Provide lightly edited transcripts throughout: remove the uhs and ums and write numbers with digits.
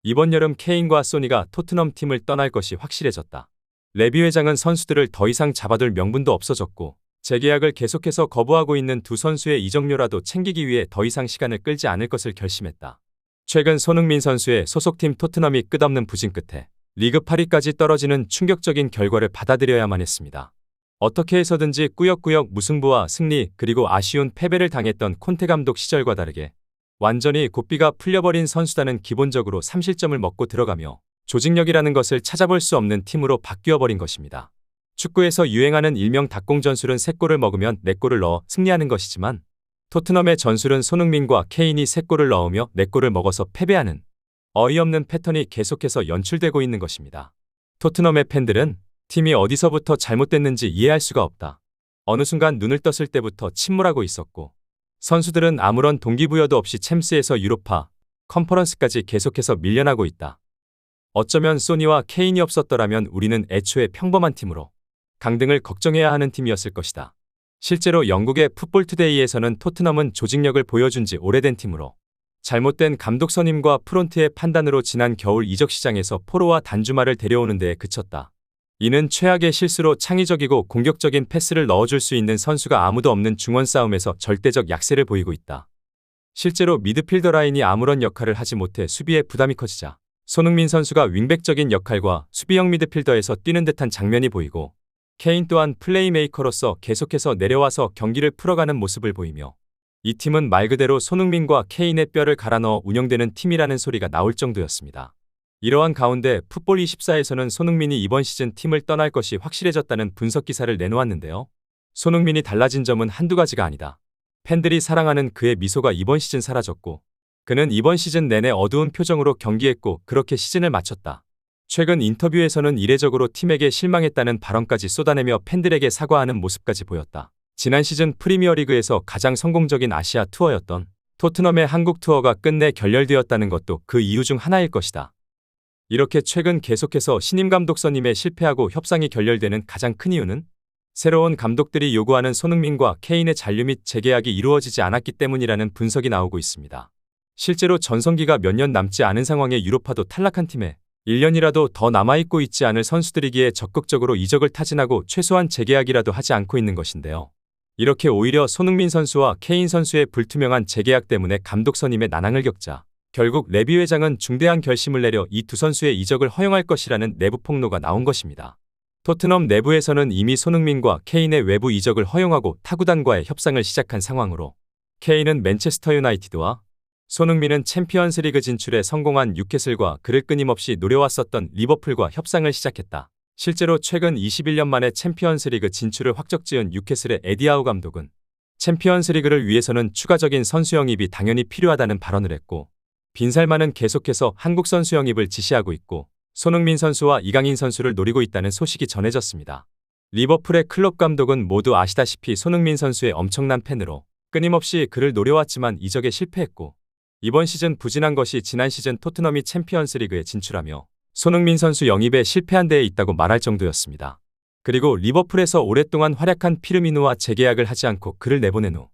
이번 여름 케인과 소니가 토트넘 팀을 떠날 것이 확실해졌다. 레비 회장은 선수들을 더 이상 잡아둘 명분도 없어졌고 재계약을 계속해서 거부하고 있는 두 선수의 이적료라도 챙기기 위해 더 이상 시간을 끌지 않을 것을 결심했다. 최근 손흥민 선수의 소속팀 토트넘이 끝없는 부진 끝에 리그 8위까지 떨어지는 충격적인 결과를 받아들여야만 했습니다. 어떻게 해서든지 꾸역꾸역 무승부와 승리 그리고 아쉬운 패배를 당했던 콘테 감독 시절과 다르게 완전히 고삐가 풀려버린 선수단은 기본적으로 3실점을 먹고 들어가며 조직력이라는 것을 찾아볼 수 없는 팀으로 바뀌어버린 것입니다. 축구에서 유행하는 일명 닭공 전술은 3골을 먹으면 4골을 넣어 승리하는 것이지만 토트넘의 전술은 손흥민과 케인이 3골을 넣으며 4골을 먹어서 패배하는 어이없는 패턴이 계속해서 연출되고 있는 것입니다. 토트넘의 팬들은 팀이 어디서부터 잘못됐는지 이해할 수가 없다. 어느 순간 눈을 떴을 때부터 침몰하고 있었고 선수들은 아무런 동기부여도 없이 챔스에서 유로파, 컨퍼런스까지 계속해서 밀려나고 있다. 어쩌면 소니와 케인이 없었더라면 우리는 애초에 평범한 팀으로 강등을 걱정해야 하는 팀이었을 것이다. 실제로 영국의 풋볼투데이에서는 토트넘은 조직력을 보여준 지 오래된 팀으로 잘못된 감독 선임과 프론트의 판단으로 지난 겨울 이적 시장에서 포로와 단주마를 데려오는 데에 그쳤다. 이는 최악의 실수로 창의적이고 공격적인 패스를 넣어줄 수 있는 선수가 아무도 없는 중원 싸움에서 절대적 약세를 보이고 있다. 실제로 미드필더 라인이 아무런 역할을 하지 못해 수비에 부담이 커지자 손흥민 선수가 윙백적인 역할과 수비형 미드필더에서 뛰는 듯한 장면이 보이고 케인 또한 플레이메이커로서 계속해서 내려와서 경기를 풀어가는 모습을 보이며 이 팀은 말 그대로 손흥민과 케인의 뼈를 갈아 넣어 운영되는 팀이라는 소리가 나올 정도였습니다. 이러한 가운데 풋볼24에서는 손흥민이 이번 시즌 팀을 떠날 것이 확실해졌다는 분석 기사를 내놓았는데요. 손흥민이 달라진 점은 한두 가지가 아니다. 팬들이 사랑하는 그의 미소가 이번 시즌 사라졌고 그는 이번 시즌 내내 어두운 표정으로 경기했고 그렇게 시즌을 마쳤다. 최근 인터뷰에서는 이례적으로 팀에게 실망했다는 발언까지 쏟아내며 팬들에게 사과하는 모습까지 보였다. 지난 시즌 프리미어리그에서 가장 성공적인 아시아 투어였던 토트넘의 한국 투어가 끝내 결렬되었다는 것도 그 이유 중 하나일 것이다. 이렇게 최근 계속해서 신임 감독 선임에 실패하고 협상이 결렬되는 가장 큰 이유는 새로운 감독들이 요구하는 손흥민과 케인의 잔류 및 재계약이 이루어지지 않았기 때문이라는 분석이 나오고 있습니다. 실제로 전성기가 몇 년 남지 않은 상황에 유로파도 탈락한 팀에 1년이라도 더 남아있고 있지 않을 선수들이기에 적극적으로 이적을 타진하고 최소한 재계약이라도 하지 않고 있는 것인데요. 이렇게 오히려 손흥민 선수와 케인 선수의 불투명한 재계약 때문에 감독 선임의 난항을 겪자 결국 레비 회장은 중대한 결심을 내려 이 두 선수의 이적을 허용할 것이라는 내부 폭로가 나온 것입니다. 토트넘 내부에서는 이미 손흥민과 케인의 외부 이적을 허용하고 타구단과의 협상을 시작한 상황으로 케인은 맨체스터 유나이티드와 손흥민은 챔피언스리그 진출에 성공한 뉴캐슬과 그를 끊임없이 노려왔었던 리버풀과 협상을 시작했다. 실제로 최근 21년 만에 챔피언스리그 진출을 확정지은 뉴캐슬의 에디 하우 감독은 챔피언스리그를 위해서는 추가적인 선수 영입이 당연히 필요하다는 발언을 했고 빈살만은 계속해서 한국 선수 영입을 지시하고 있고 손흥민 선수와 이강인 선수를 노리고 있다는 소식이 전해졌습니다. 리버풀의 클롭 감독은 모두 아시다시피 손흥민 선수의 엄청난 팬으로 끊임없이 그를 노려왔지만 이적에 실패했고 이번 시즌 부진한 것이 지난 시즌 토트넘이 챔피언스리그에 진출하며 손흥민 선수 영입에 실패한 데에 있다고 말할 정도였습니다. 그리고 리버풀에서 오랫동안 활약한 피르미누와 재계약을 하지 않고 그를 내보낸 후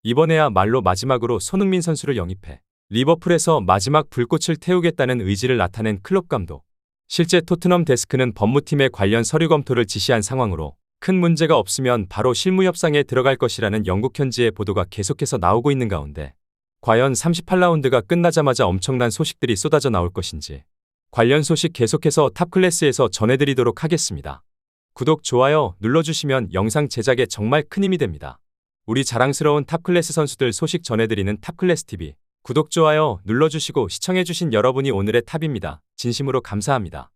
이번에야말로 마지막으로 손흥민 선수를 영입해 리버풀에서 마지막 불꽃을 태우겠다는 의지를 나타낸 클롭 감독. 실제 토트넘 데스크는 법무팀에 관련 서류 검토를 지시한 상황으로 큰 문제가 없으면 바로 실무 협상에 들어갈 것이라는 영국 현지의 보도가 계속해서 나오고 있는 가운데 과연 38라운드가 끝나자마자 엄청난 소식들이 쏟아져 나올 것인지 관련 소식 계속해서 탑클래스에서 전해드리도록 하겠습니다. 구독, 좋아요 눌러주시면 영상 제작에 정말 큰 힘이 됩니다. 우리 자랑스러운 탑클래스 선수들 소식 전해드리는 탑클래스TV 구독, 좋아요 눌러주시고 시청해주신 여러분이 오늘의 탑입니다. 진심으로 감사합니다.